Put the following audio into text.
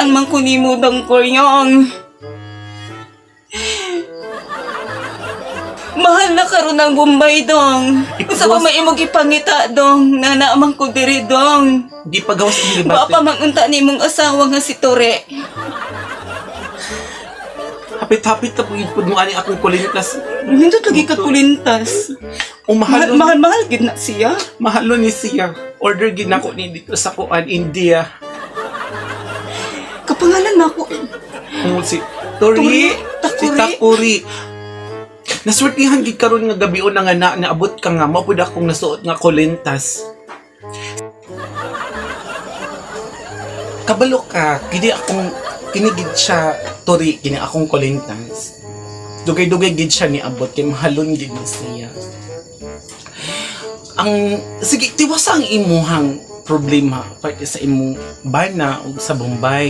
Mahal man ko nimo dong Koryong. Mahal na karon ang Bombay dong. Usa pa may imong ipangita dong, na naamang ko diri dong. Di pagawas ang Wa libate. pa mangunta nimong asawa nga si Tore. Hapit-hapit na pagipod mo ani akong kulintas. Nindot lagi ka kulintas. Umahalon. Mahal gid na siya. Mahalon ni siya. Order gid nako ni dito sa kuan India. Kapangalan na ako. Kung si Tori, si Takuri. Takuri. Naswertihan gid karon nga gabi na nga naabot ka nga mapud akong nasuot nga kulintas. Kabalo ka, kini akong kinigid siya Tori, kini akong kulintas. Dugay-dugay gid siya ni abot kay mahalon gid ni siya. Ang sige tiwas ang imuhang problema parte sa imong bana ug sa Bombay